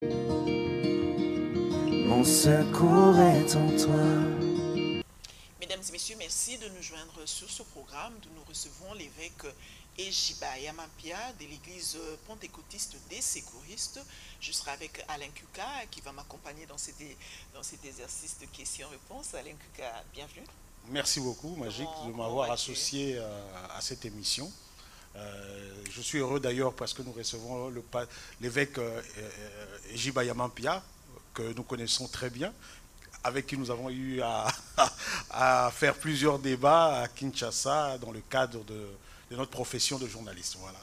Mon secours est en toi. Mesdames et messieurs, merci de nous joindre sur ce programme. Nous recevons l'évêque Ejiba Yamampia de l'église pentecôtiste des Sécouristes. Je serai avec Alain Kuka qui va m'accompagner dans cet exercice de questions-réponses. Alain Kuka, bienvenue. Merci beaucoup, Magique, de Comment m'avoir vas-tu? associé à cette émission. Je suis heureux d'ailleurs parce que nous recevons l'évêque Ejiba Yamampia, que nous connaissons très bien, avec qui nous avons eu à faire plusieurs débats à Kinshasa dans le cadre de notre profession de journaliste. Voilà.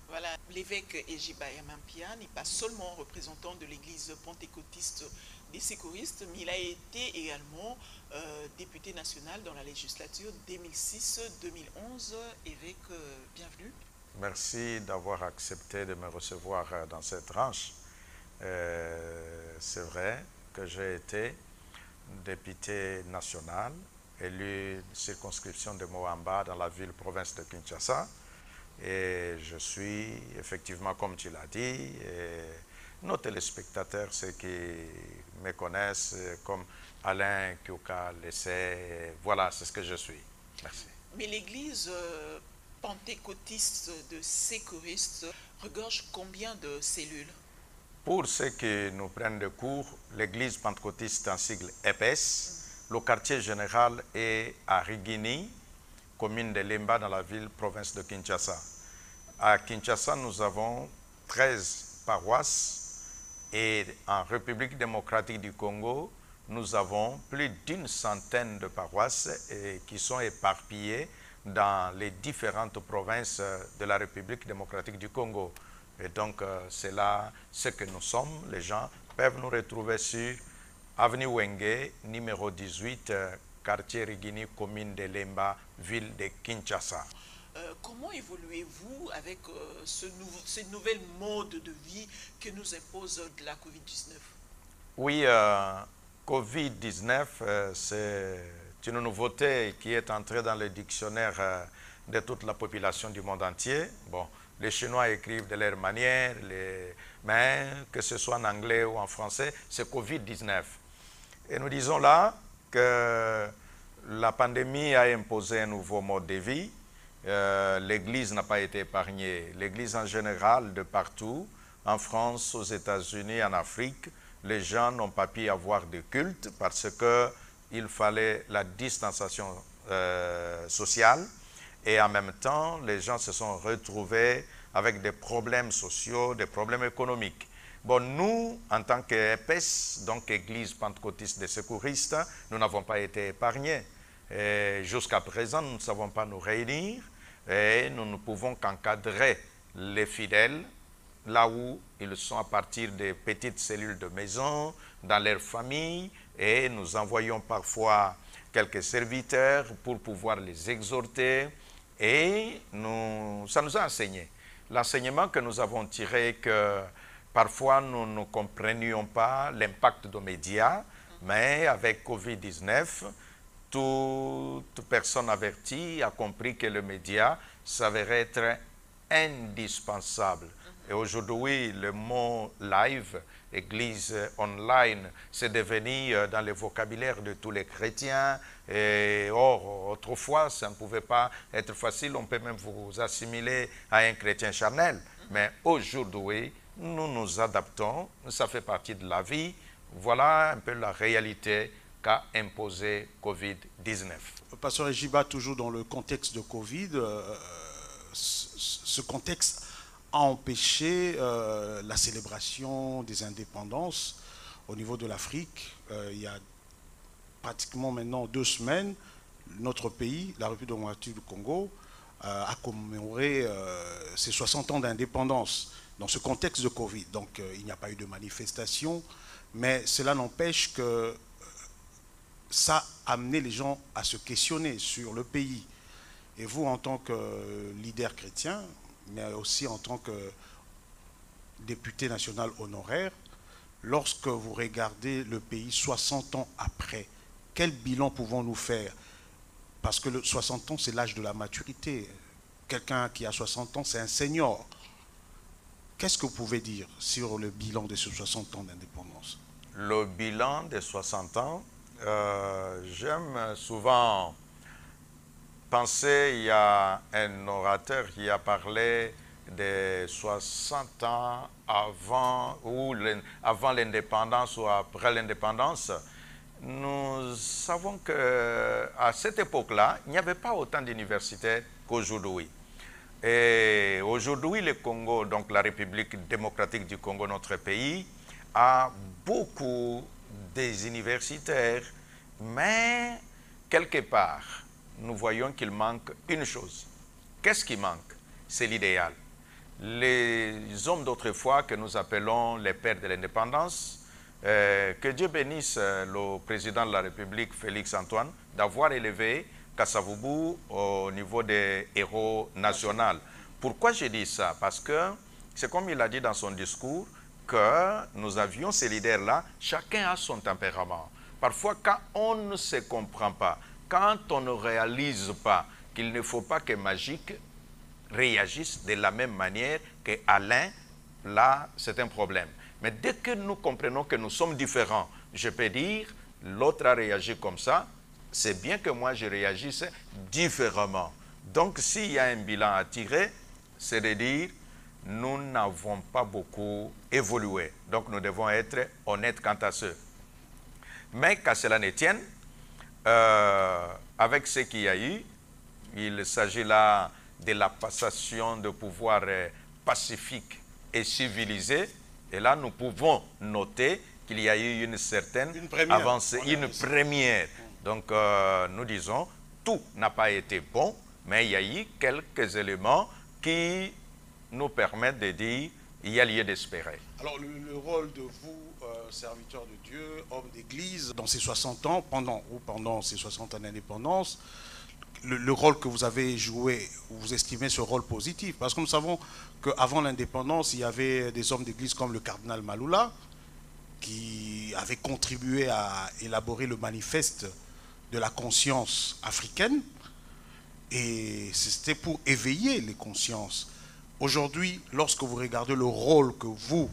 Voilà, l'évêque Ejiba Yamampia n'est pas seulement représentant de l'église pentecôtiste des Sécouristes, mais il a été également député national dans la législature 2006-2011. Évêque, bienvenue. Merci d'avoir accepté de me recevoir dans cette tranche. C'est vrai que j'ai été député national, élu circonscription de Moamba dans la ville-province de Kinshasa. Et je suis, effectivement, comme tu l'as dit, et nos téléspectateurs, ceux qui me connaissent comme Alain Kyoka Lessé, voilà, c'est ce que je suis. Merci. Mais l'église pentecôtiste de Sécouristes regorge combien de cellules? Pour ceux qui nous prennent de cours, l'église pentecôtiste en sigle EPS, le quartier général est à Rigini, commune de Lemba dans la ville province de Kinshasa. À Kinshasa, nous avons 13 paroisses et en République démocratique du Congo, nous avons plus d'une centaine de paroisses qui sont éparpillées dans les différentes provinces de la République démocratique du Congo. Et donc, c'est là ce que nous sommes. Les gens peuvent nous retrouver sur Avenue Wenge, numéro 18, quartier Rigini, commune de Lemba, ville de Kinshasa. Comment évoluez-vous avec ce nouvel mode de vie que nous impose la COVID-19? Oui, COVID-19, c'est une nouveauté qui est entrée dans le dictionnaire de toute la population du monde entier. Bon, les Chinois écrivent de leur manière, mais que ce soit en anglais ou en français, c'est COVID-19. Et nous disons là que la pandémie a imposé un nouveau mode de vie. L'Église n'a pas été épargnée. L'Église en général, de partout, en France, aux États-Unis, en Afrique, les gens n'ont pas pu avoir de culte parce qu'il fallait la distanciation sociale. Et en même temps, les gens se sont retrouvés avec des problèmes sociaux, des problèmes économiques. Bon, nous, en tant qu'EPS, donc Église pentecôtiste des Sécouristes, nous n'avons pas été épargnés. Jusqu'à présent, nous ne savons pas nous réunir et nous ne pouvons qu'encadrer les fidèles là où ils sont à partir des petites cellules de maison, dans leur famille, et nous envoyons parfois quelques serviteurs pour pouvoir les exhorter. Et ça nous a enseigné. L'enseignement que nous avons tiré, que parfois nous ne comprenions pas l'impact des médias, mais avec COVID-19, toute personne avertie a compris que le média s'avérait être indispensable. Et aujourd'hui, le mot live, église online, c'est devenu dans le vocabulaire de tous les chrétiens. Et or, autrefois, ça ne pouvait pas être facile. On peut même vous assimiler à un chrétien charnel. Mais aujourd'hui, nous nous adaptons. Ça fait partie de la vie. Voilà un peu la réalité qu'a imposé COVID-19. Pasteur Ejiba, toujours dans le contexte de Covid, ce contexte a empêché la célébration des indépendances au niveau de l'Afrique. Il y a pratiquement maintenant 2 semaines, notre pays, la République démocratique du Congo, a commémoré ses 60 ans d'indépendance dans ce contexte de Covid. Donc il n'y a pas eu de manifestation, mais cela n'empêche que ça a amené les gens à se questionner sur le pays. Et vous, en tant que leader chrétien, mais aussi en tant que député national honoraire, lorsque vous regardez le pays 60 ans après, quel bilan pouvons-nous faire? Parce que 60 ans, c'est l'âge de la maturité. Quelqu'un qui a 60 ans, c'est un senior. qu'est-ce que vous pouvez dire sur le bilan de ces 60 ans d'indépendance? Le bilan des 60 ans, j'aime souvent penser, il y a un orateur qui a parlé des 60 ans avant l'indépendance ou après l'indépendance. Nous savons qu'à cette époque-là, il n'y avait pas autant d'universités qu'aujourd'hui. Et aujourd'hui, le Congo, donc la République démocratique du Congo, notre pays, a beaucoup des universitaires, mais quelque part, nous voyons qu'il manque une chose. Qu'est-ce qui manque? C'est l'idéal. Les hommes d'autrefois que nous appelons les pères de l'indépendance, que Dieu bénisse le président de la République, Félix Antoine, d'avoir élevé Kasavubu au niveau des héros nationaux. Pourquoi je dis ça? Parce que c'est comme il a dit dans son discours, que nous avions ces leaders-là, chacun a son tempérament. Parfois, quand on ne se comprend pas, quand on ne réalise pas qu'il ne faut pas que Magique réagisse de la même manière qu'Alain, là, c'est un problème. Mais dès que nous comprenons que nous sommes différents, je peux dire, l'autre a réagi comme ça, c'est bien que moi je réagisse différemment. Donc s'il y a un bilan à tirer, c'est de dire, nous n'avons pas beaucoup évolué. Donc nous devons être honnêtes quant à ce. Mais qu'à cela ne tienne, avec ce qu'il y a eu, il s'agit là de la passation de pouvoir pacifique et civilisé. Et là, nous pouvons noter qu'il y a eu une certaine avancée, une première. Donc, nous disons, tout n'a pas été bon, mais il y a eu quelques éléments qui nous permettent de dire qu'il y a lieu d'espérer. Alors, le rôle de vous, serviteur de Dieu, homme d'église, dans ces 60 ans, pendant ces 60 ans d'indépendance, le rôle que vous avez joué, vous estimez ce rôle positif? Parce que nous savons qu'avant l'indépendance, il y avait des hommes d'église comme le cardinal Maloula, qui avait contribué à élaborer le manifeste de la conscience africaine, et c'était pour éveiller les consciences. Aujourd'hui, lorsque vous regardez le rôle que vous,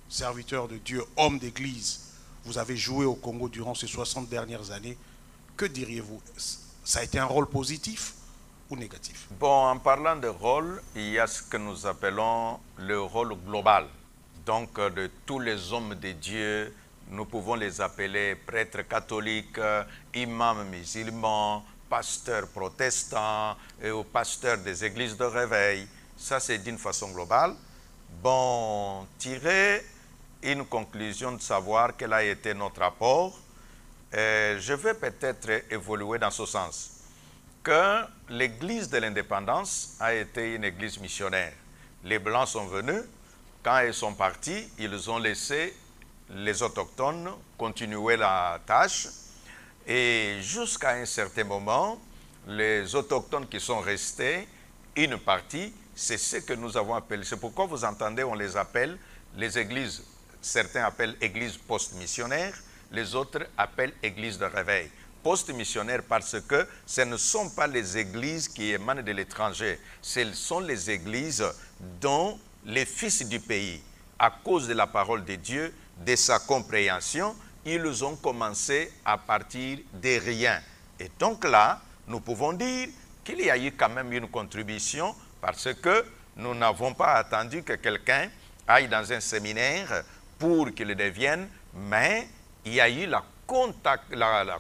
serviteur de Dieu, homme d'église, vous avez joué au Congo durant ces 60 dernières années, que diriez-vous? Ça a été un rôle positif ou négatif? Bon, en parlant de rôle, il y a ce que nous appelons le rôle global. Donc, de tous les hommes de Dieu, nous pouvons les appeler prêtres catholiques, imams musulmans, pasteurs protestants et pasteurs des églises de réveil. Ça, c'est d'une façon globale. Bon, tirer une conclusion de savoir quel a été notre apport. Je vais peut-être évoluer dans ce sens, que l'église de l'indépendance a été une église missionnaire. Les Blancs sont venus, quand ils sont partis, ils ont laissé les autochtones continuer la tâche, et jusqu'à un certain moment, les autochtones qui sont restés, une partie, c'est ce que nous avons appelé, c'est pourquoi vous entendez, on les appelle les églises, certains appellent églises post-missionnaires, les autres appellent églises de réveil. Post-missionnaires parce que ce ne sont pas les églises qui émanent de l'étranger, ce sont les églises dont les fils du pays, à cause de la parole de Dieu, de sa compréhension, ils ont commencé à partir de rien. Et donc là, nous pouvons dire qu'il y a eu quand même une contribution parce que nous n'avons pas attendu que quelqu'un aille dans un séminaire pour qu'il devienne, mais il y a eu la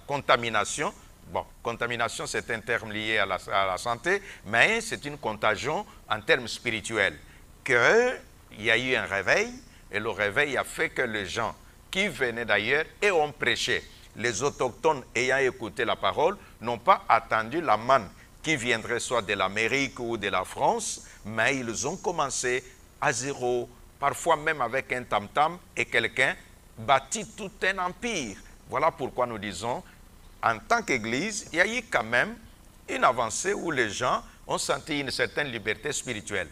contamination. Bon, contamination, c'est un terme lié à la santé, mais c'est une contagion en termes spirituels. Qu'il y a eu un réveil, et le réveil a fait que les gens qui venaient d'ailleurs et ont prêché, les autochtones ayant écouté la parole, n'ont pas attendu la manne qui viendrait soit de l'Amérique ou de la France, mais ils ont commencé à zéro, parfois même avec un tam-tam, et quelqu'un bâtit tout un empire. Voilà pourquoi nous disons, en tant qu'Église, il y a eu quand même une avancée où les gens ont senti une certaine liberté spirituelle.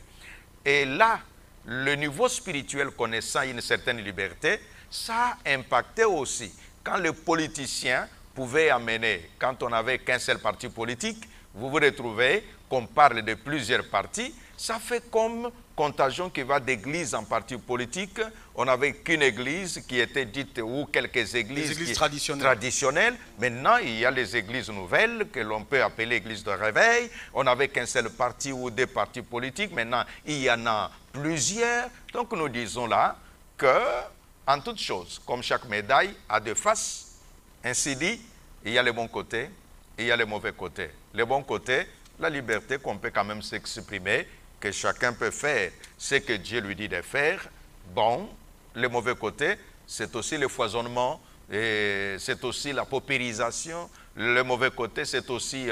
Et là, le niveau spirituel connaissant une certaine liberté, ça a impacté aussi. Quand les politiciens pouvaient amener, quand on n'avait qu'un seul parti politique, vous vous retrouvez qu'on parle de plusieurs partis, ça fait comme contagion qui va d'église en parti politique. On n'avait qu'une église qui était dite, ou quelques églises traditionnelles. Maintenant, il y a les églises nouvelles que l'on peut appeler églises de réveil. On n'avait qu'un seul parti ou des partis politiques. Maintenant, il y en a plusieurs. Donc, nous disons là que, en toute chose, comme chaque médaille a deux faces, ainsi dit, il y a les bons côtés et il y a les mauvais côtés. Les bons côtés, la liberté qu'on peut quand même s'exprimer, que chacun peut faire ce que Dieu lui dit de faire. Bon, les mauvais côtés, c'est aussi le foisonnement, et c'est aussi la paupérisation. Le mauvais côté, c'est aussi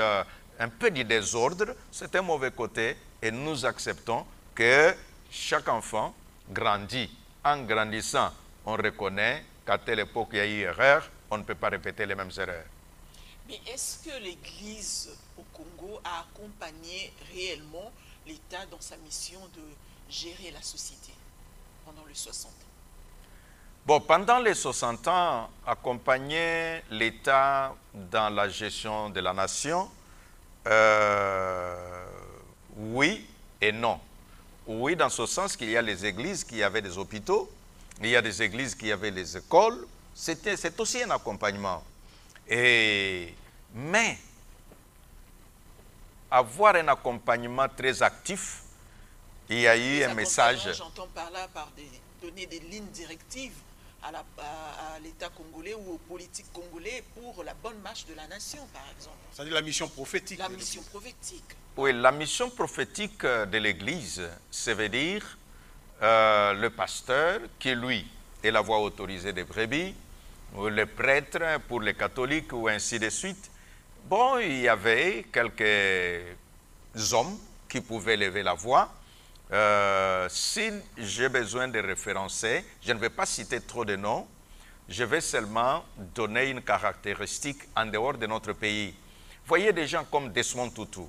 un peu du désordre. C'est un mauvais côté et nous acceptons que chaque enfant grandit. En grandissant, on reconnaît qu'à telle époque, il y a eu erreur, on ne peut pas répéter les mêmes erreurs. Mais est-ce que l'Église au Congo a accompagné réellement l'État dans sa mission de gérer la société pendant les 60 ans? Bon, pendant les 60 ans, accompagner l'État dans la gestion de la nation, oui et non. Oui, dans ce sens qu'il y a les églises qui avaient des hôpitaux, il y a des églises qui avaient les écoles, c'est aussi un accompagnement. Mais avoir un accompagnement très actif, il y a eu un message. J'entends par là donner des lignes directives à l'État congolais ou aux politiques congolais pour la bonne marche de la nation, par exemple. C'est-à-dire la mission prophétique. La mission prophétique. Oui, la mission prophétique de l'Église, ça veut dire le pasteur qui, lui, est la voix autorisée des brebis, ou le prêtre pour les catholiques, ou ainsi de suite. Bon, il y avait quelques hommes qui pouvaient lever la voix. Si j'ai besoin de référencer, je ne vais pas citer trop de noms, je vais seulement donner une caractéristique en dehors de notre pays. Voyez des gens comme Desmond Tutu.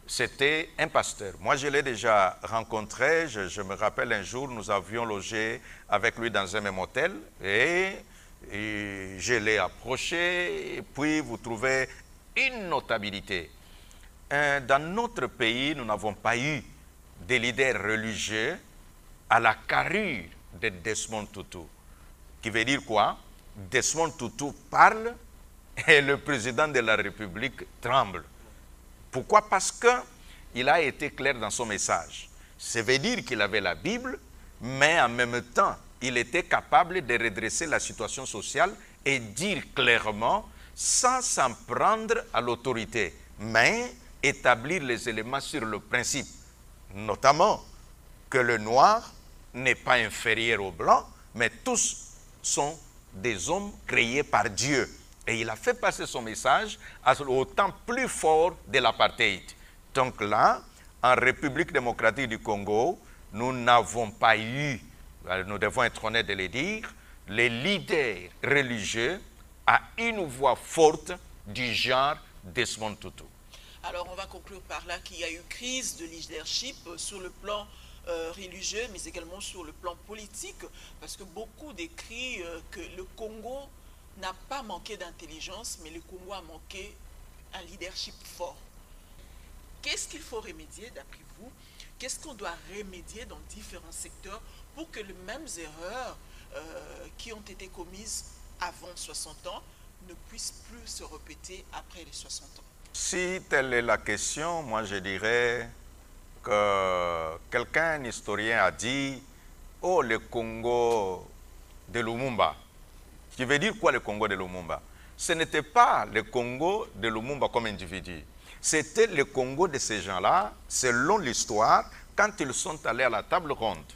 C'était un pasteur. Moi, je l'ai déjà rencontré. Je me rappelle un jour, nous avions logé avec lui dans un même hôtel et je l'ai approché. Et puis, vous trouvez une notabilité. Dans notre pays, nous n'avons pas eu des leaders religieux à la carrure de Desmond Tutu. Qui veut dire quoi? Desmond Tutu parle et le président de la République tremble. Pourquoi? Parce qu'il a été clair dans son message. Ça veut dire qu'il avait la Bible, mais en même temps, il était capable de redresser la situation sociale et dire clairement, sans s'en prendre à l'autorité, mais établir les éléments sur le principe, notamment que le noir n'est pas inférieur au blanc, mais tous sont des hommes créés par Dieu. Et il a fait passer son message au temps plus fort de l'apartheid. Donc là, en République démocratique du Congo, nous n'avons pas eu, nous devons être honnêtes de le dire, les leaders religieux à une voix forte du genre Desmond Tutu. Alors on va conclure par là qu'il y a eu crise de leadership sur le plan religieux, mais également sur le plan politique, parce que beaucoup décrivent que le Congo n'a pas manqué d'intelligence, mais le Congo a manqué un leadership fort. Qu'est-ce qu'il faut remédier d'après vous? Qu'est-ce qu'on doit remédier dans différents secteurs pour que les mêmes erreurs qui ont été commises avant 60 ans ne puissent plus se répéter après les 60 ans? Si telle est la question, moi je dirais que quelqu'un, un historien, a dit « Oh, le Congo de Lumumba ». Qui veut dire quoi le Congo de Lumumba? Ce n'était pas le Congo de Lumumba comme individu. C'était le Congo de ces gens-là, selon l'histoire, quand ils sont allés à la table ronde.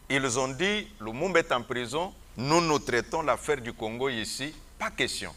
Ils ont dit, Lumumba est en prison, nous traitons l'affaire du Congo ici, pas question.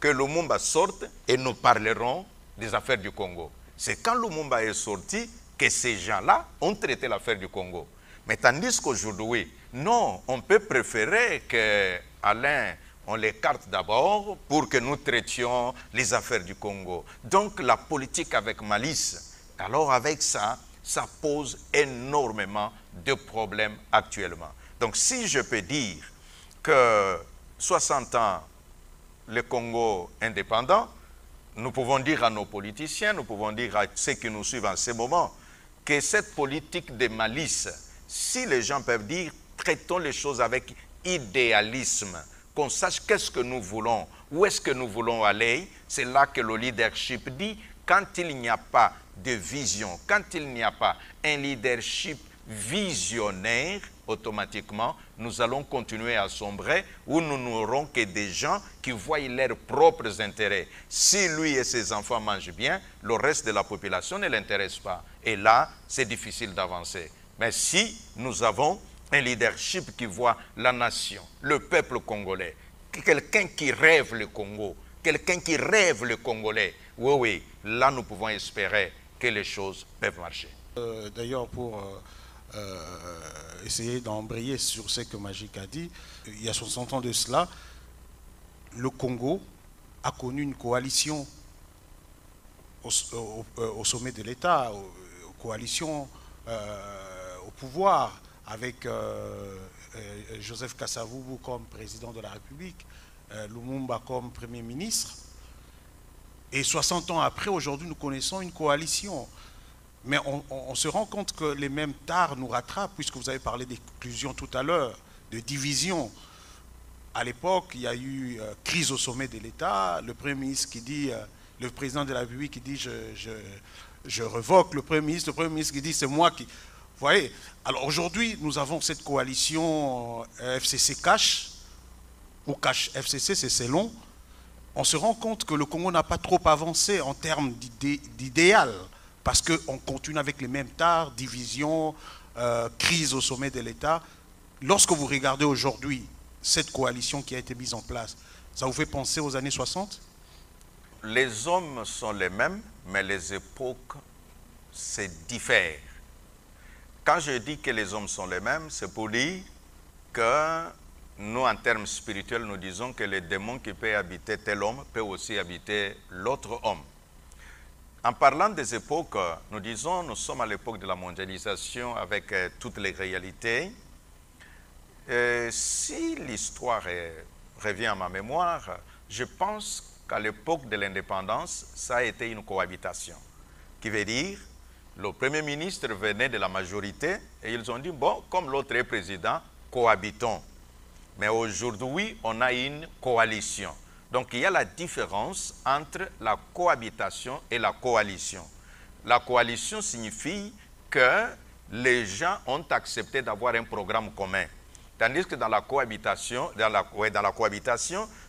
Que Lumumba sorte et nous parlerons des affaires du Congo. C'est quand Lumumba est sorti que ces gens-là ont traité l'affaire du Congo. Mais tandis qu'aujourd'hui, non, on peut préférer qu'Alain, on l'écarte d'abord pour que nous traitions les affaires du Congo. Donc la politique avec malice, alors avec ça, ça pose énormément de problèmes actuellement. Donc si je peux dire que 60 ans, le Congo indépendant, nous pouvons dire à nos politiciens, nous pouvons dire à ceux qui nous suivent en ce moment, que cette politique de malice, si les gens peuvent dire, traitons les choses avec idéalisme, qu'on sache qu'est-ce que nous voulons, où est-ce que nous voulons aller, c'est là que le leadership dit, quand il n'y a pas de vision, quand il n'y a pas un leadership visionnaire, automatiquement, nous allons continuer à sombrer où nous n'aurons que des gens qui voient leurs propres intérêts. Si lui et ses enfants mangent bien, le reste de la population ne l'intéresse pas. Et là, c'est difficile d'avancer. Mais si nous avons un leadership qui voit la nation, le peuple congolais, quelqu'un qui rêve le Congo, quelqu'un qui rêve le Congolais, oui, là nous pouvons espérer que les choses peuvent marcher. D'ailleurs, pour essayer d'embrayer sur ce que Magic a dit, il y a 60 ans de cela, le Congo a connu une coalition au sommet de l'État, coalition au pouvoir, avec Joseph Kasavubu comme président de la République, Lumumba comme Premier ministre. Et 60 ans après, aujourd'hui, nous connaissons une coalition. Mais on se rend compte que les mêmes tares nous rattrapent, puisque vous avez parlé d'exclusion tout à l'heure, de division. À l'époque, il y a eu crise au sommet de l'État, le Premier ministre qui dit, le président de la République qui dit je revoque, le Premier ministre qui dit c'est moi qui... Vous voyez, alors aujourd'hui, nous avons cette coalition FCC-Cash, ou Cash-FCC, c'est long. On se rend compte que le Congo n'a pas trop avancé en termes d'idéal, parce qu'on continue avec les mêmes tares, division, crise au sommet de l'État. Lorsque vous regardez aujourd'hui cette coalition qui a été mise en place, ça vous fait penser aux années 60? Les hommes sont les mêmes, mais les époques se diffèrent. Quand je dis que les hommes sont les mêmes, c'est pour dire que nous, en termes spirituels, nous disons que les démons qui peuvent habiter tel homme peuvent aussi habiter l'autre homme. En parlant des époques, nous disons, nous sommes à l'époque de la mondialisation avec toutes les réalités. Si l'histoire revient à ma mémoire, je pense qu'à l'époque de l'indépendance, ça a été une cohabitation. Qui veut dire, le Premier ministre venait de la majorité et ils ont dit, bon, comme l'autre est président, cohabitons. Mais aujourd'hui, on a une coalition. Donc, il y a la différence entre la cohabitation et la coalition. La coalition signifie que les gens ont accepté d'avoir un programme commun. Tandis que dans la cohabitation,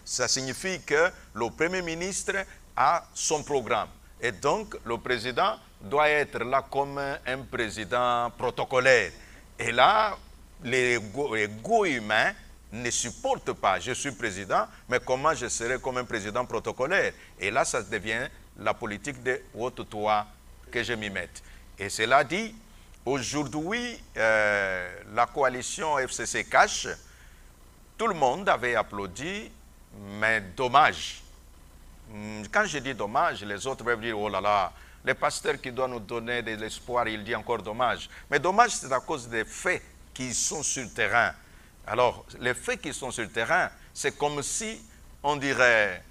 ça signifie que le Premier ministre a son programme. Et donc, le président doit être là comme un président protocolaire. Et là, l'ego humain ne supporte pas. Je suis président, mais comment je serai comme un président protocolaire? Et là, ça devient la politique de « haute-toi que je m'y mette ». Et cela dit, aujourd'hui, la coalition FCC-Cash, tout le monde avait applaudi, mais dommage. Quand je dis dommage, les autres peuvent dire « oh là là », le pasteur qui doit nous donner de l'espoir, il dit encore dommage. Mais dommage, c'est à cause des faits qui sont sur le terrain. Alors, les faits qui sont sur le terrain, c'est comme si, on dirait,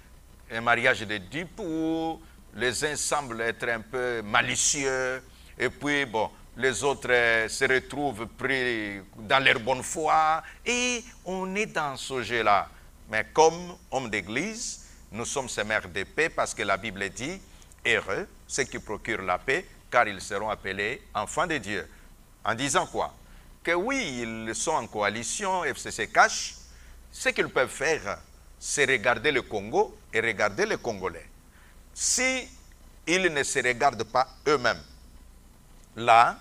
un mariage de dupes où les uns semblent être un peu malicieux, et puis, bon, les autres se retrouvent pris dans leur bonne foi, et on est dans ce jeu-là. Mais comme homme d'église, nous sommes semeurs de paix, parce que la Bible dit, heureux ceux qui procurent la paix, car ils seront appelés enfants de Dieu. En disant quoi? Que oui, ils sont en coalition, FCC-Cash, ce qu'ils peuvent faire, c'est regarder le Congo et regarder les Congolais. Si ils ne se regardent pas eux-mêmes, là,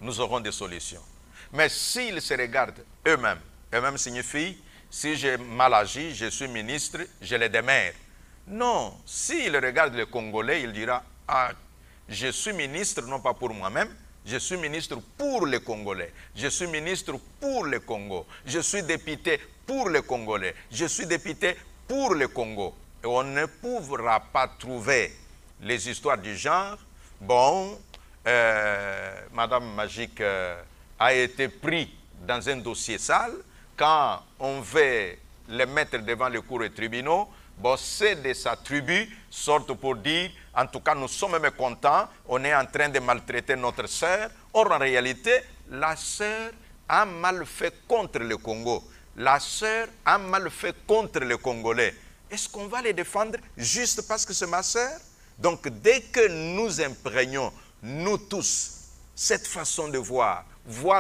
nous aurons des solutions. Mais s'ils se regardent eux-mêmes, eux-mêmes signifie, si j'ai mal agi, je suis ministre, je les démerde. Non, s'il regarde les Congolais, il dira, ah, je suis ministre non pas pour moi-même, je suis ministre pour les Congolais, je suis ministre pour le Congo, je suis député pour les Congolais, je suis député pour le Congo. Et on ne pourra pas trouver les histoires du genre, bon, Madame Magic a été pris dans un dossier sale, quand on veut les mettre devant les cours et tribunaux, bon, c'est de sa tribu sortent pour dire, en tout cas, nous sommes mécontents, on est en train de maltraiter notre sœur, Or, en réalité, la sœur a mal fait contre le Congo. La sœur a mal fait contre les Congolais. Est-ce qu'on va les défendre juste parce que c'est ma sœur? Donc, dès que nous imprégnons, nous tous, cette façon de voir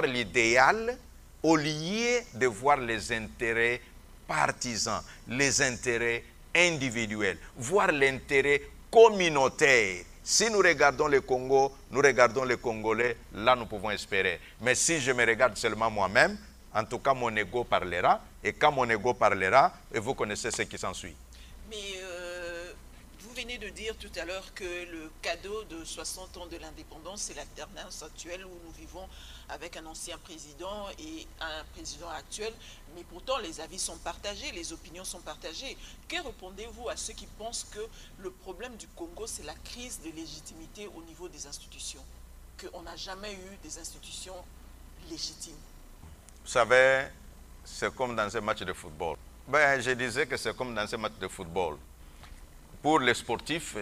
l'idéal, au lieu de voir les intérêts partisans, les intérêts individuels, voir l'intérêt communautaire. Si nous regardons le Congo, nous regardons les Congolais, là nous pouvons espérer. Mais si je me regarde seulement moi-même, en tout cas mon ego parlera, et quand mon ego parlera, et vous connaissez ce qui s'ensuit. Mais vous venez de dire tout à l'heure que le cadeau de 60 ans de l'indépendance, c'est l'alternance actuelle où nous vivons avec un ancien président et un président actuel. Mais pourtant, les avis sont partagés, les opinions sont partagées. Que répondez-vous à ceux qui pensent que le problème du Congo, c'est la crise de légitimité au niveau des institutions? Qu'on n'a jamais eu des institutions légitimes? Vous savez, c'est comme dans un match de football. Ben, je disais que c'est comme dans un match de football. Pour les sportifs,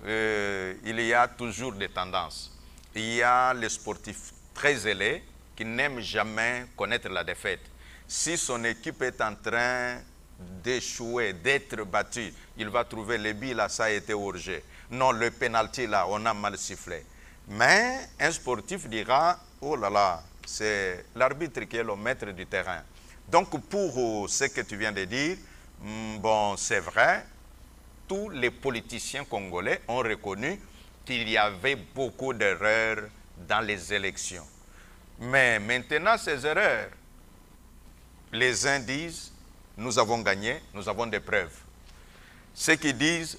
il y a toujours des tendances. Il y a les sportifs très zélés qui n'aiment jamais connaître la défaite. Si son équipe est en train d'échouer, d'être battue, il va trouver le but là, ça a été urgé. Non, le penalty là, on a mal sifflé. Mais un sportif dira, oh là là, c'est l'arbitre qui est le maître du terrain. Donc pour ce que tu viens de dire, bon, c'est vrai, tous les politiciens congolais ont reconnu qu'il y avait beaucoup d'erreurs dans les élections. Mais maintenant, ces erreurs, les uns disent, nous avons gagné, nous avons des preuves. Ceux qui disent,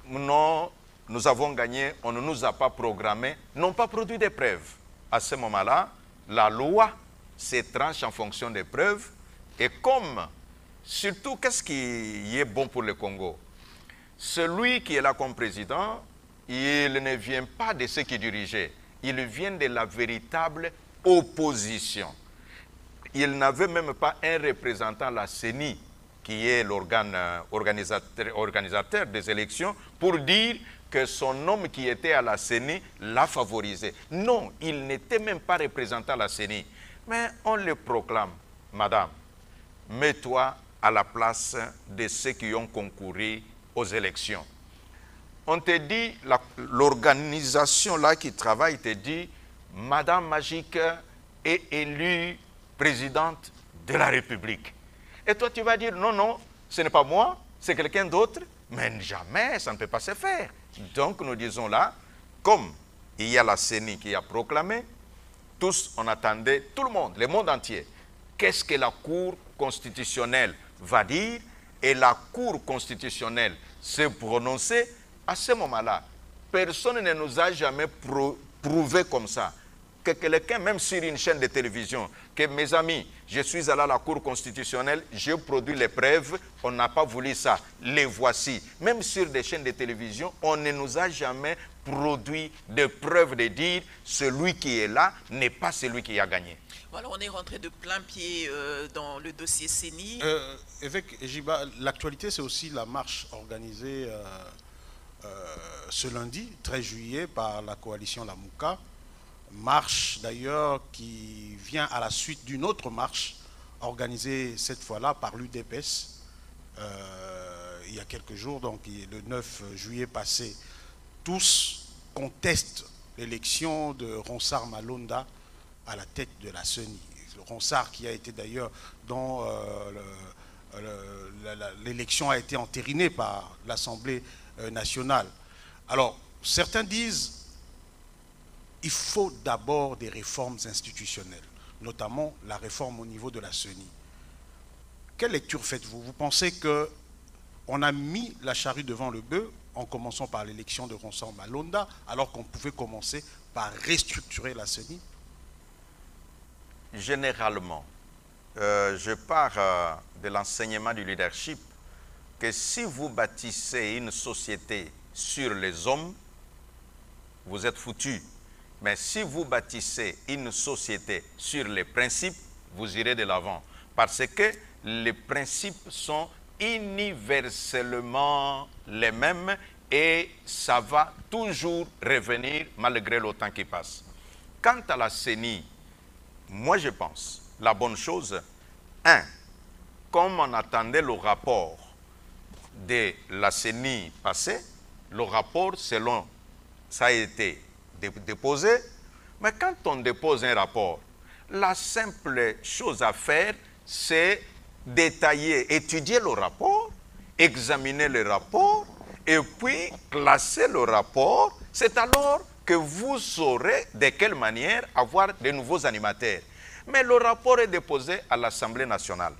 non, nous avons gagné, on ne nous a pas programmé, n'ont pas produit des preuves. À ce moment-là, la loi se tranche en fonction des preuves. Et comme, surtout, qu'est-ce qui est bon pour le Congo? Celui qui est là comme président, il ne vient pas de ceux qui dirigeaient. Il vient de la véritable opposition. Il n'avait même pas un représentant à la CENI, qui est l'organe organisateur des élections, pour dire que son homme qui était à la CENI l'a favorisé. Non, il n'était même pas représentant à la CENI. Mais on le proclame, madame, mets-toi à la place de ceux qui ont concouru aux élections. On te dit, l'organisation là qui travaille te dit, Madame Magique est élue présidente de la République. Et toi tu vas dire, non, non, ce n'est pas moi, c'est quelqu'un d'autre. Mais jamais, ça ne peut pas se faire. Donc nous disons là, comme il y a la CENI qui a proclamé, tous on attendait, tout le monde entier, qu'est-ce que la Cour constitutionnelle va dire, et la Cour constitutionnelle s'est prononcée. À ce moment-là, personne ne nous a jamais prouvé comme ça que quelqu'un, même sur une chaîne de télévision, que mes amis, je suis allé à la Cour constitutionnelle, j'ai produit les preuves, on n'a pas voulu ça, les voici. Même sur des chaînes de télévision, on ne nous a jamais produit de preuves de dire celui qui est là n'est pas celui qui a gagné. Voilà, on est rentré de plein pied dans le dossier CENI. Évêque Jiba, l'actualité, c'est aussi la marche organisée ce lundi, 13 juillet, par la coalition Lamouka. Marche d'ailleurs qui vient à la suite d'une autre marche organisée cette fois-là par l'UDPS il y a quelques jours, donc le 9 juillet passé. Tous contestent l'élection de Ronsard Malonda à la tête de la CENI. Ronsard qui a été d'ailleurs dont l'élection a été entérinée par l'Assemblée nationale. Alors, certains disent il faut d'abord des réformes institutionnelles, notamment la réforme au niveau de la CENI. Quelle lecture faites-vous? Vous pensez qu'on a mis la charrue devant le bœuf en commençant par l'élection de Ronsard Malonda, alors qu'on pouvait commencer par restructurer la CENI? Généralement, je pars de l'enseignement du leadership, que si vous bâtissez une société sur les hommes, vous êtes foutus. Mais si vous bâtissez une société sur les principes, vous irez de l'avant. Parce que les principes sont universellement les mêmes et ça va toujours revenir malgré le temps qui passe. quant à la CENI, moi je pense, la bonne chose, un, comme on attendait le rapport de la CENI passé, le rapport selon ça a été déposé, mais quand on dépose un rapport, la simple chose à faire, c'est détailler, étudier le rapport, examiner le rapport, et puis classer le rapport. C'est alors que vous saurez de quelle manière avoir de nouveaux animateurs. Mais le rapport est déposé à l'Assemblée nationale.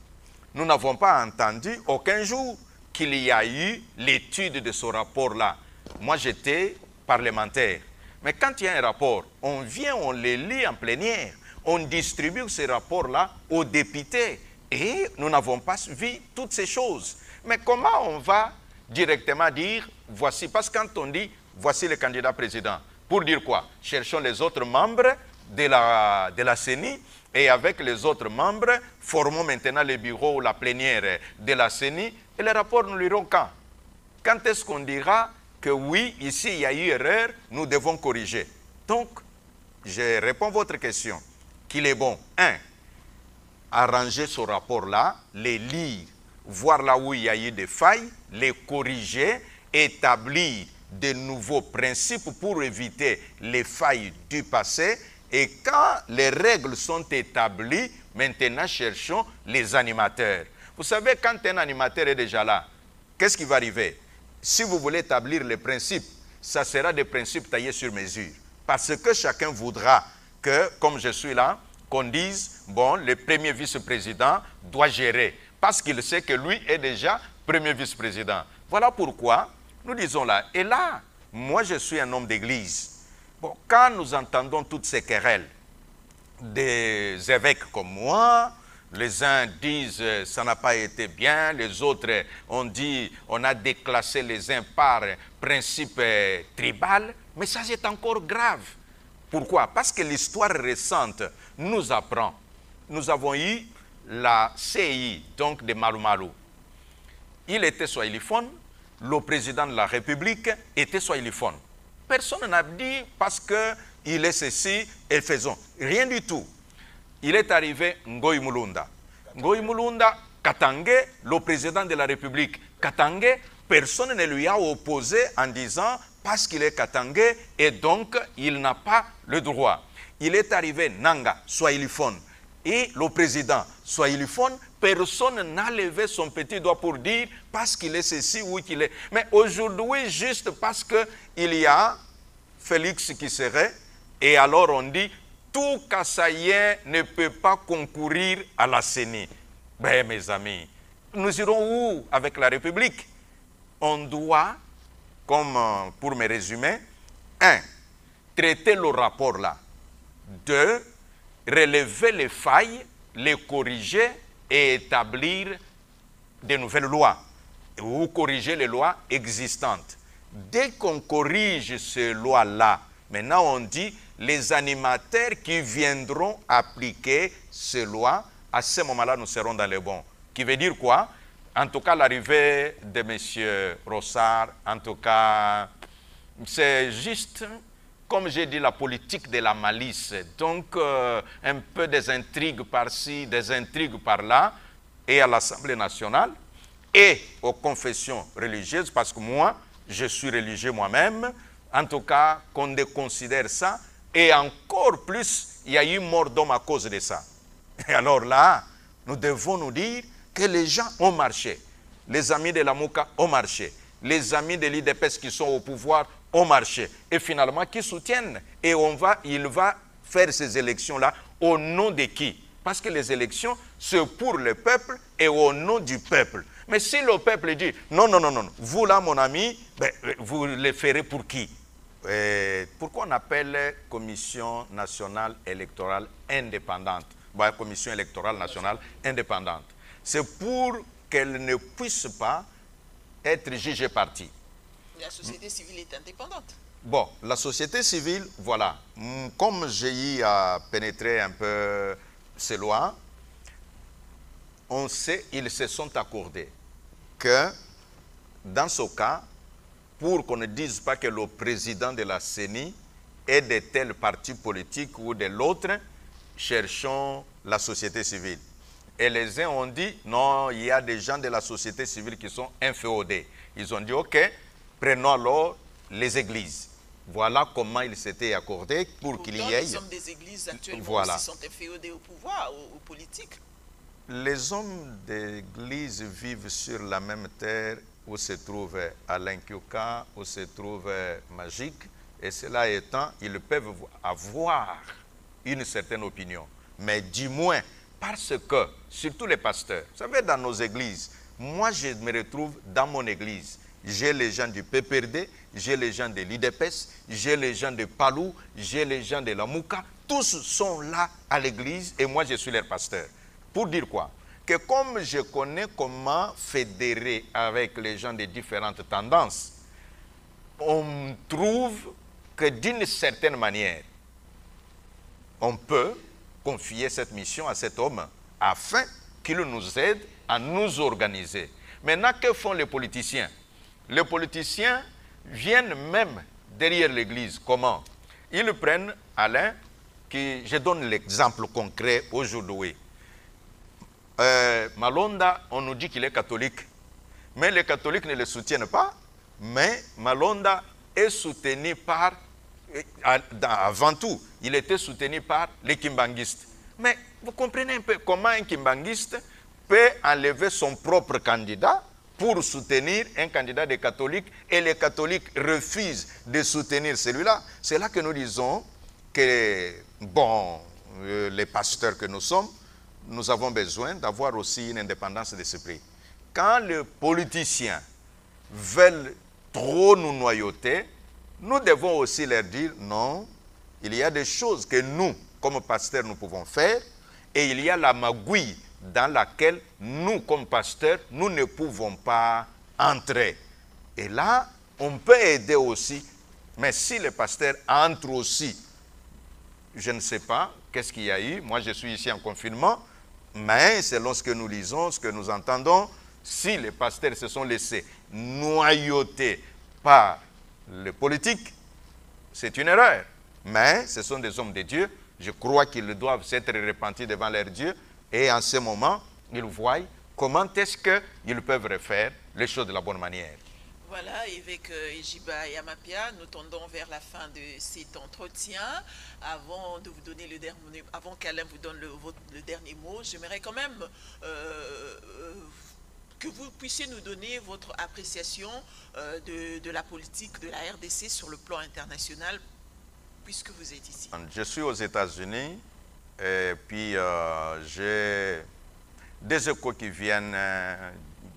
Nous n'avons pas entendu aucun jour qu'il y a eu l'étude de ce rapport-là. Moi, j'étais parlementaire. Mais quand il y a un rapport, on vient, on le lit en plénière, on distribue ce rapport-là aux députés. Et nous n'avons pas vu toutes ces choses. Mais comment on va directement dire, voici, parce que quand on dit, voici le candidat président, pour dire quoi? Cherchons les autres membres de la CENI, et avec les autres membres, formons maintenant le bureau ou la plénière de la CENI, et les rapports nous liront quand? Quand est-ce qu'on dira que oui, ici il y a eu erreur, nous devons corriger? Donc, je réponds à votre question, qu'il est bon, un, arranger ce rapport-là, les lire, voir là où il y a eu des failles, les corriger, établir de nouveaux principes pour éviter les failles du passé. Et quand les règles sont établies, maintenant cherchons les animateurs. Vous savez, quand un animateur est déjà là, qu'est-ce qui va arriver? Si vous voulez établir les principes, ça sera des principes taillés sur mesure. Parce que chacun voudra que, comme je suis là, qu'on dise, bon, le premier vice-président doit gérer. Parce qu'il sait que lui est déjà premier vice-président. Voilà pourquoi nous disons là. Et là, moi je suis un homme d'église. Bon, quand nous entendons toutes ces querelles des évêques comme moi, les uns disent ça n'a pas été bien, les autres on dit on a déclassé les uns par principe tribal, mais ça c'est encore grave. Pourquoi? Parce que l'histoire récente nous apprend. Nous avons eu la CI, donc de Malou Malou. Il était swahiliphone, le président de la République était swahiliphone. Personne n'a dit parce qu'il est ceci et faisons. Rien du tout. Il est arrivé Ngoï Mulunda. Ngoï Mulunda, Katangé, le président de la République. Katangé, personne ne lui a opposé en disant parce qu'il est Katangé et donc il n'a pas le droit. Il est arrivé Nanga, swahiliphone. Et le président swahiliphone, personne n'a levé son petit doigt pour dire parce qu'il est ceci ou qu'il est. Mais aujourd'hui, juste parce qu'il y a Félix qui serait, et alors on dit tout Kassaïen ne peut pas concourir à la CENI. Ben mes amis, nous irons où avec la République? On doit, comme pour me résumer, 1. Traiter le rapport là. 2. Relever les failles, les corriger et établir de nouvelles lois ou corriger les lois existantes. Dès qu'on corrige ces lois-là, maintenant on dit les animateurs qui viendront appliquer ces lois, à ce moment-là nous serons dans les bons. Qui veut dire quoi? En tout cas l'arrivée de M. Rossard, en tout cas c'est juste, comme j'ai dit, la politique de la malice. Donc, un peu des intrigues par-ci, des intrigues par-là, et à l'Assemblée nationale, et aux confessions religieuses, parce que moi, je suis religieux moi-même, en tout cas, qu'on déconsidère ça, et encore plus, il y a eu mort d'homme à cause de ça. Et alors là, nous devons nous dire que les gens ont marché. Les amis de la Mouka ont marché. Les amis de l'IDPS qui sont au pouvoir ont marché. Et finalement, qui soutiennent. Et il va faire ces élections-là au nom de qui? Parce que les élections, c'est pour le peuple et au nom du peuple. Mais si le peuple dit, non, non, non, non, vous là, mon ami, ben, vous le ferez pour qui? Pourquoi on appelle Commission nationale électorale indépendante? Ben, Commission électorale nationale indépendante. C'est pour qu'elle ne puisse pas être jugée partie. La société civile est indépendante. Bon, la société civile, voilà. Comme j'ai eu à pénétrer un peu ces lois, on sait, ils se sont accordés que dans ce cas, pour qu'on ne dise pas que le président de la CENI et de tel parti politique ou de l'autre, cherchons la société civile. Et les uns ont dit, non, il y a des gens de la société civile qui sont inféodés. Ils ont dit, ok, prenons alors les églises. Voilà comment il s'était accordé pour qu'il y ait... Les hommes des églises actuellement voilà. aussi sont inféodés au pouvoir, aux politiques. Les hommes d'église vivent sur la même terre où se trouve Alain Kyoka, où se trouve Magique. Et cela étant, ils peuvent avoir une certaine opinion. Mais du moins, parce que, surtout les pasteurs, vous savez, dans nos églises, moi je me retrouve dans mon église. J'ai les gens du PPRD, j'ai les gens de l'IDPS, j'ai les gens de Palou, j'ai les gens de la Mouka. Tous sont là à l'église et moi je suis leur pasteur. Pour dire quoi? Que comme je connais comment fédérer avec les gens de différentes tendances, on trouve que d'une certaine manière, on peut confier cette mission à cet homme afin qu'il nous aide à nous organiser. Maintenant, que font les politiciens? Les politiciens viennent même derrière l'église. Comment? Ils prennent Alain, qui, je donne l'exemple concret aujourd'hui. Malonda, on nous dit qu'il est catholique, mais les catholiques ne le soutiennent pas, mais Malonda est soutenu par, avant tout, il était soutenu par les kimbanguistes. Mais vous comprenez un peu comment un kimbanguiste peut enlever son propre candidat pour soutenir un candidat des catholiques et les catholiques refusent de soutenir celui-là. C'est là que nous disons que, bon, les pasteurs que nous sommes, nous avons besoin d'avoir aussi une indépendance d'esprit. Quand les politiciens veulent trop nous noyauter, nous devons aussi leur dire non, il y a des choses que nous, comme pasteurs, nous pouvons faire et il y a la magouille dans laquelle nous, comme pasteurs, nous ne pouvons pas entrer. Et là, on peut aider aussi, mais si les pasteurs entrent aussi, je ne sais pas qu'est-ce qu'il y a eu, moi je suis ici en confinement, mais selon ce que nous lisons, ce que nous entendons, si les pasteurs se sont laissés noyauter par les politiques, c'est une erreur. Mais ce sont des hommes de Dieu, je crois qu'ils doivent s'être repentis devant leur Dieu, et en ce moment, ils voient comment est-ce qu'ils peuvent refaire les choses de la bonne manière. Voilà, évêque Ejiba Yamapia, nous tendons vers la fin de cet entretien. Avant de vous donner le dernier, avant qu'Alain vous donne le dernier mot, j'aimerais quand même que vous puissiez nous donner votre appréciation de la politique de la RDC sur le plan international, puisque vous êtes ici. Je suis aux États-Unis et puis j'ai des échos qui viennent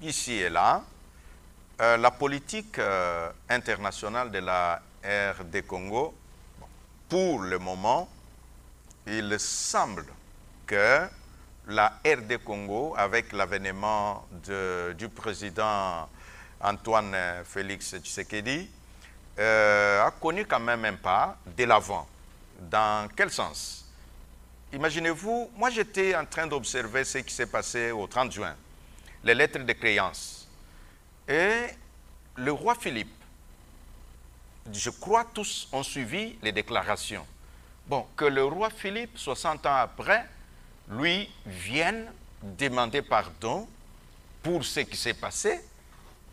ici et là. La politique internationale de la RD Congo, pour le moment, il semble que la RD Congo, avec l'avènement du président Antoine Félix Tshisekedi, a connu quand même un pas de l'avant. Dans quel sens? Imaginez-vous, moi j'étais en train d'observer ce qui s'est passé au 30 juin, les lettres de créance. Et le roi Philippe, je crois tous ont suivi les déclarations. Bon, que le roi Philippe, 60 ans après, lui vienne demander pardon pour ce qui s'est passé,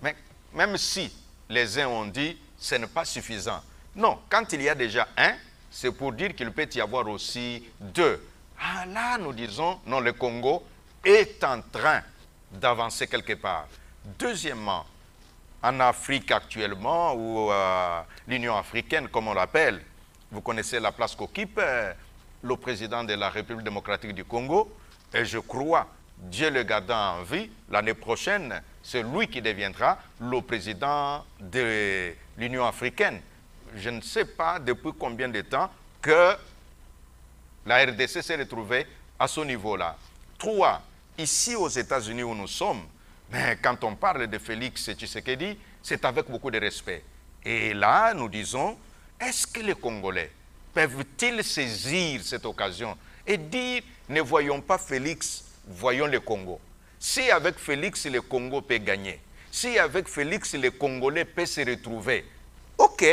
mais même si les uns ont dit ce n'est pas suffisant. Non, quand il y a déjà un, c'est pour dire qu'il peut y avoir aussi deux. Ah là, nous disons, non, le Congo est en train d'avancer quelque part. Deuxièmement, en Afrique actuellement, ou l'Union africaine, comme on l'appelle, vous connaissez la place qu'occupe le président de la République démocratique du Congo, et je crois, Dieu le gardant en vie, l'année prochaine, c'est lui qui deviendra le président de l'Union africaine. Je ne sais pas depuis combien de temps que la RDC s'est retrouvée à ce niveau-là. 3. Ici aux États-Unis où nous sommes, mais quand on parle de Félix Tshisekedi, c'est avec beaucoup de respect. Et là, nous disons, est-ce que les Congolais peuvent-ils saisir cette occasion et dire, ne voyons pas Félix, voyons le Congo. Si avec Félix, le Congo peut gagner, si avec Félix, les Congolais peuvent se retrouver, ok,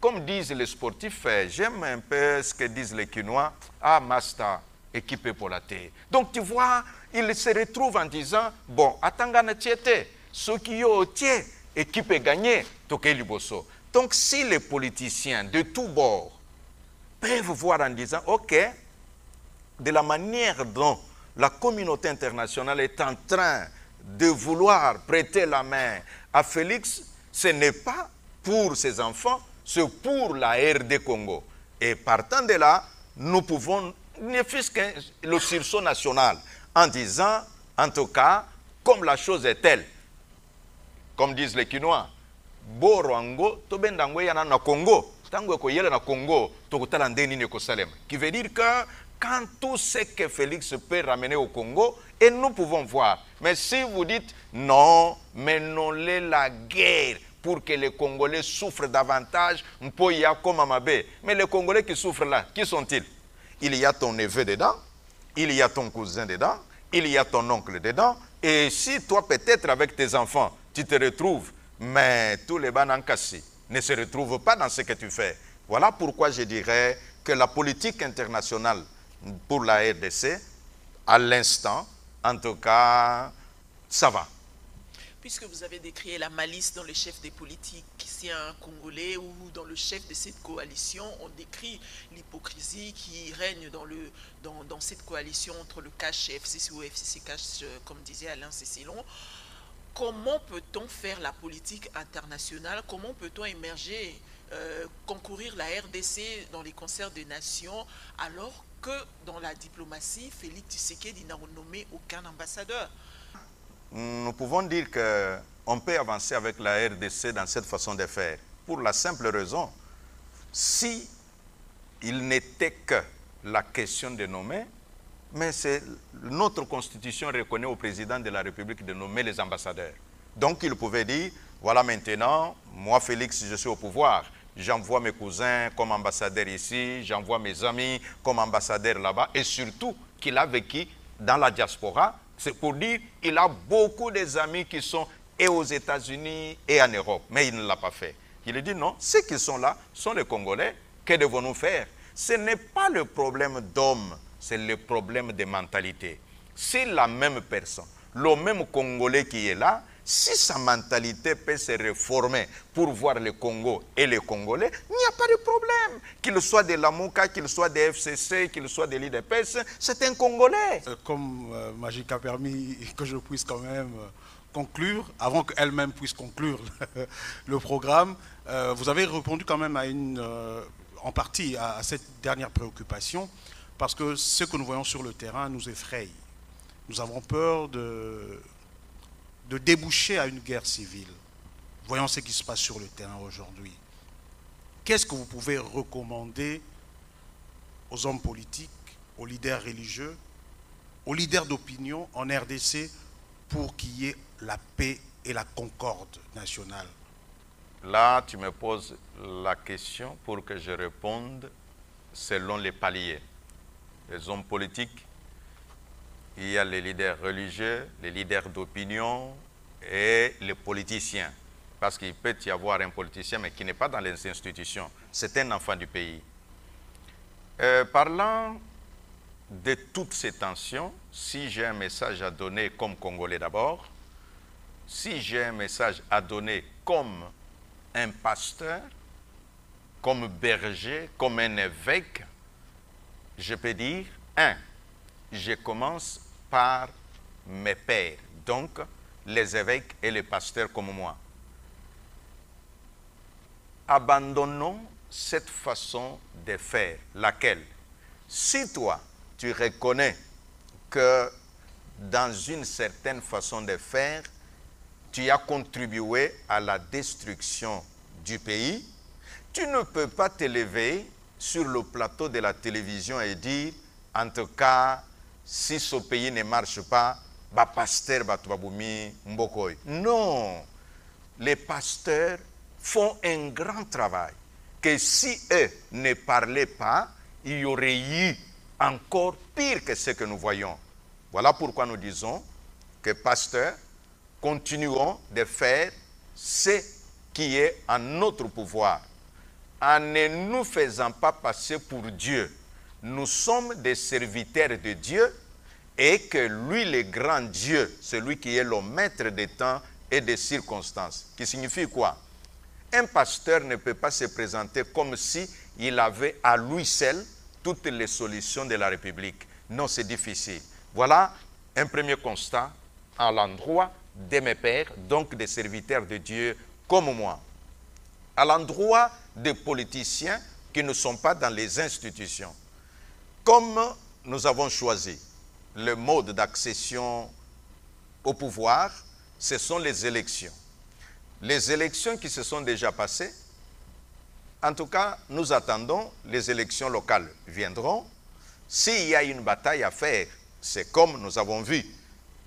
comme disent les sportifs, j'aime un peu ce que disent les Quinois. Ah, Masta, équipé pour la terre. Donc tu vois, ils se retrouvent en disant, bon, Atangana Tiete, ceux qui ont été équipe gagnée, Toké Liboso. Donc si les politiciens de tous bords peuvent voir en disant, ok, de la manière dont la communauté internationale est en train de vouloir prêter la main à Félix, ce n'est pas pour ses enfants, c'est pour la RD Congo. Et partant de là, nous pouvons, ne fût-ce que le sursaut national, en disant, en tout cas, comme la chose est telle, comme disent les Quinois, Borango, Tobendango yana na Congo, Tango koyele na Congo, Tokotalandeni ne Kosalem. Qui veut dire que quand tout ce que Félix peut ramener au Congo, et nous pouvons voir. Mais si vous dites non, menons-les la guerre pour que les Congolais souffrent davantage, Mpoya comme Amabé. Mais les Congolais qui souffrent là, qui sont-ils? Il y a ton neveu dedans, il y a ton cousin dedans, il y a ton oncle dedans. Et si toi, peut-être avec tes enfants, tu te retrouves, mais tous les Banankassi ne se retrouvent pas dans ce que tu fais. Voilà pourquoi je dirais que la politique internationale pour la RDC, à l'instant, en tout cas, ça va. Puisque vous avez décrit la malice dans le chef des politiques, si un Congolais ou dans le chef de cette coalition, on décrit l'hypocrisie qui règne dans cette coalition entre le cash FCC ou FCC cash, comme disait Alain Cécilon. Comment peut-on faire la politique internationale? Comment peut-on émerger, concourir la RDC dans les concerts des nations alors que dans la diplomatie, Félix Tshisekedi n'a nommé aucun ambassadeur? Nous pouvons dire qu'on peut avancer avec la RDC dans cette façon de faire. Pour la simple raison, si il n'était que la question de nommer, mais c'est notre constitution reconnaît au président de la République de nommer les ambassadeurs. Donc il pouvait dire, voilà maintenant, moi Félix, je suis au pouvoir. J'envoie mes cousins comme ambassadeurs ici, j'envoie mes amis comme ambassadeurs là-bas, et surtout qu'il a vécu dans la diaspora. C'est pour dire qu'il a beaucoup d'amis qui sont et aux États-Unis et en Europe, mais il ne l'a pas fait. Il a dit non, ceux qui sont là sont les Congolais, que devons-nous faire? Ce n'est pas le problème d'homme, c'est le problème de mentalité. C'est la même personne, le même Congolais qui est là, si sa mentalité peut se réformer pour voir le Congo et les Congolais, il n'y a pas de problème. Qu'il soit de l'Amouka, qu'il soit des FCC, qu'il soit de l'IDPS, c'est un Congolais. Comme Magic a permis que je puisse quand même conclure, avant qu'elle-même puisse conclure le programme, vous avez répondu quand même à en partie à cette dernière préoccupation, parce que ce que nous voyons sur le terrain nous effraie. Nous avons peur de déboucher à une guerre civile. Voyons ce qui se passe sur le terrain aujourd'hui. Qu'est-ce que vous pouvez recommander aux hommes politiques, aux leaders religieux, aux leaders d'opinion en RDC pour qu'il y ait la paix et la concorde nationale? Là, tu me poses la question pour que je réponde selon les paliers. Les hommes politiques, il y a les leaders religieux, les leaders d'opinion et les politiciens. Parce qu'il peut y avoir un politicien, mais qui n'est pas dans les institutions. C'est un enfant du pays. Parlant de toutes ces tensions, si j'ai un message à donner comme Congolais d'abord, si j'ai un message à donner comme un pasteur, comme berger, comme un évêque, je peux dire, je commence par mes pères, donc les évêques et les pasteurs comme moi. Abandonnons cette façon de faire, laquelle, si toi, tu reconnais que dans une certaine façon de faire, tu as contribué à la destruction du pays, tu ne peux pas te lever sur le plateau de la télévision et dire, en tout cas, si ce pays ne marche pas, bah pasteur Batubaboumi Mbokoy. Non, les pasteurs font un grand travail. Que si eux ne parlaient pas, il y aurait eu encore pire que ce que nous voyons. Voilà pourquoi nous disons que pasteurs, continuons de faire ce qui est en notre pouvoir. en ne nous faisant pas passer pour Dieu, nous sommes des serviteurs de Dieu et que lui, le grand Dieu, celui qui est le maître des temps et des circonstances. Qui signifie quoi? Un pasteur ne peut pas se présenter comme si il avait à lui seul toutes les solutions de la République. Non, c'est difficile. Voilà un premier constat à l'endroit de mes pères, donc des serviteurs de Dieu comme moi. À l'endroit des politiciens qui ne sont pas dans les institutions. Comme nous avons choisi le mode d'accession au pouvoir, ce sont les élections. Les élections qui se sont déjà passées, en tout cas, nous attendons, les élections locales viendront. S'il y a une bataille à faire, c'est comme nous avons vu,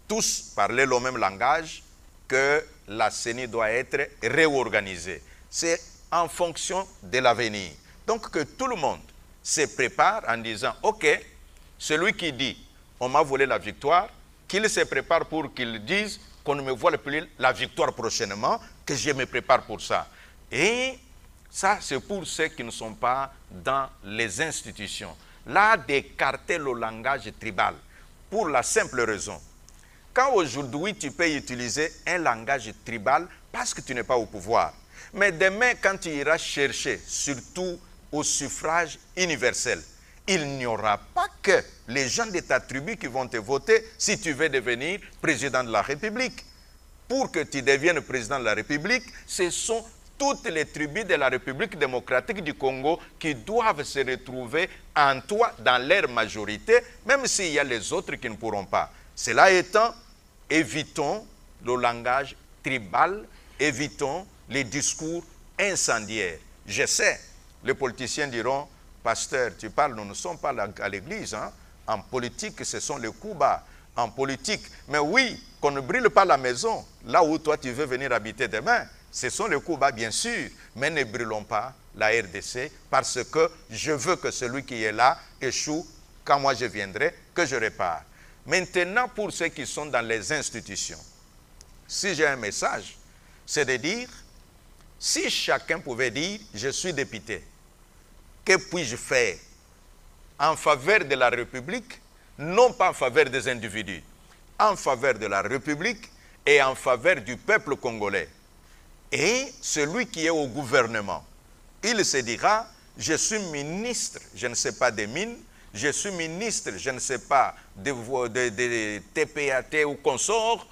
tous parler le même langage, que la CENI doit être réorganisée. C'est en fonction de l'avenir. Donc que tout le monde se prépare en disant, ok, celui qui dit, on m'a volé la victoire, qu'il se prépare pour qu'il dise qu'on ne me vole plus la victoire prochainement, que je me prépare pour ça. Et ça, c'est pour ceux qui ne sont pas dans les institutions. Là, d'écarter le langage tribal, pour la simple raison. Quand aujourd'hui, tu peux utiliser un langage tribal parce que tu n'es pas au pouvoir. Mais demain, quand tu iras chercher, surtout au suffrage universel, il n'y aura pas que les gens de ta tribu qui vont te voter si tu veux devenir président de la République. Pour que tu deviennes président de la République, ce sont toutes les tribus de la République démocratique du Congo qui doivent se retrouver en toi dans leur majorité, même s'il y a les autres qui ne pourront pas. Cela étant, évitons le langage tribal, évitons les discours incendiaires. Je sais, les politiciens diront, pasteur, tu parles, nous ne sommes pas à l'église. Hein? En politique, ce sont les coups bas. En politique, mais oui, qu'on ne brûle pas la maison, là où toi tu veux venir habiter demain. Ce sont les coups bas, bien sûr, mais ne brûlons pas la RDC parce que je veux que celui qui est là échoue quand moi je viendrai, que je répare. Maintenant, pour ceux qui sont dans les institutions, si j'ai un message, c'est de dire, si chacun pouvait dire, je suis député, que puis-je faire en faveur de la République, non pas en faveur des individus, en faveur de la République et en faveur du peuple congolais. Et celui qui est au gouvernement, il se dira, je suis ministre, je ne sais pas des mines, je suis ministre, je ne sais pas de TPAT ou consort,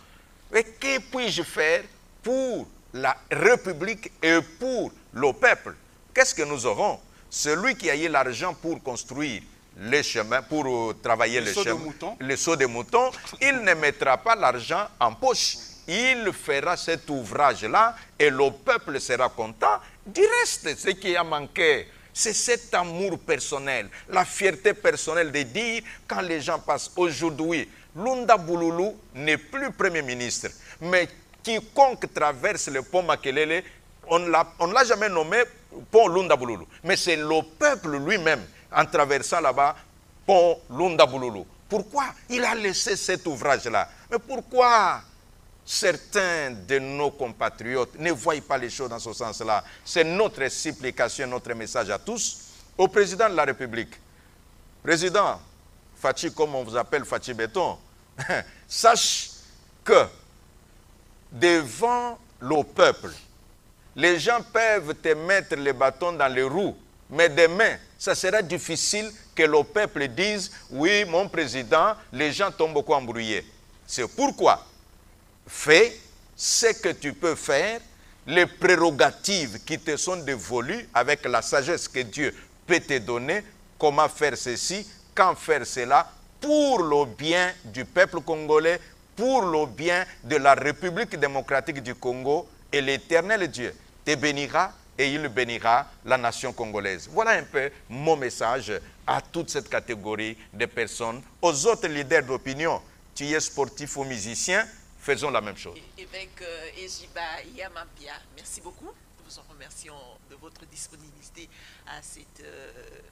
et que puis-je faire pour la République et pour le peuple? Qu'est-ce que nous aurons? Celui qui a eu l'argent pour construire les chemins, pour travailler les chemins, les sauts de moutons, il ne mettra pas l'argent en poche. Il fera cet ouvrage-là et le peuple sera content. Du reste, ce qui a manqué, c'est cet amour personnel, la fierté personnelle de dire, quand les gens passent aujourd'hui, Lunda Bouloulou n'est plus Premier ministre, mais quiconque traverse le pont Makelele, on ne l'a jamais nommé pont Lunda Bouloulou, mais c'est le peuple lui-même, en traversant là-bas, pont Lunda Bouloulou. Pourquoi il a laissé cet ouvrage-là? Mais pourquoi certains de nos compatriotes ne voient pas les choses dans ce sens-là? C'est notre supplication, notre message à tous. Au président de la République, président Fachi, comme on vous appelle Fachi Béton, sache que devant le peuple, les gens peuvent te mettre les bâtons dans les roues, mais demain, ça sera difficile que le peuple dise « Oui, mon président, les gens t'ont beaucoup embrouillé ». C'est pourquoi, fais ce que tu peux faire, les prérogatives qui te sont dévolues avec la sagesse que Dieu peut te donner, comment faire ceci, quand faire cela, pour le bien du peuple congolais, pour le bien de la République démocratique du Congo, et l'Éternel Dieu te bénira et il bénira la nation congolaise. Voilà un peu mon message à toute cette catégorie de personnes. Aux autres leaders d'opinion, tu es sportif ou musicien, faisons la même chose. Évêque Ejiba Yamampia, merci beaucoup. Nous vous en remercions de votre disponibilité à cet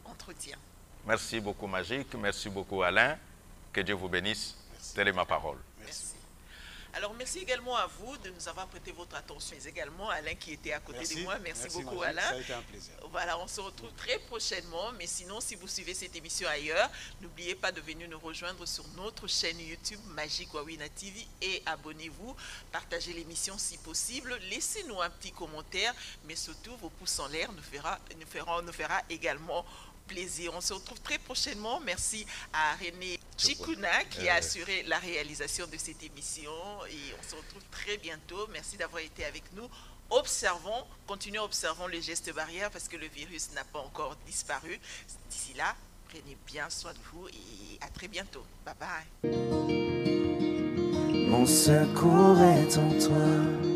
entretien. Merci beaucoup Magique, merci beaucoup Alain. Que Dieu vous bénisse. Telle est ma parole. Merci. Alors, merci également à vous de nous avoir prêté votre attention, mais également à Alain qui était à côté de moi. Merci beaucoup, Magie, Alain. ça a été un plaisir. Voilà, on se retrouve très prochainement. Mais sinon, si vous suivez cette émission ailleurs, n'oubliez pas de venir nous rejoindre sur notre chaîne YouTube Magic Wawina TV et abonnez-vous. Partagez l'émission si possible. Laissez-nous un petit commentaire, mais surtout vos pouces en l'air nous fera également plaisir. On se retrouve très prochainement. Merci à René Chikuna qui a assuré la réalisation de cette émission et on se retrouve très bientôt. Merci d'avoir été avec nous. Observons, continuons observant les gestes barrières parce que le virus n'a pas encore disparu. D'ici là, prenez bien soin de vous et à très bientôt. Bye bye. Mon secours est en toi.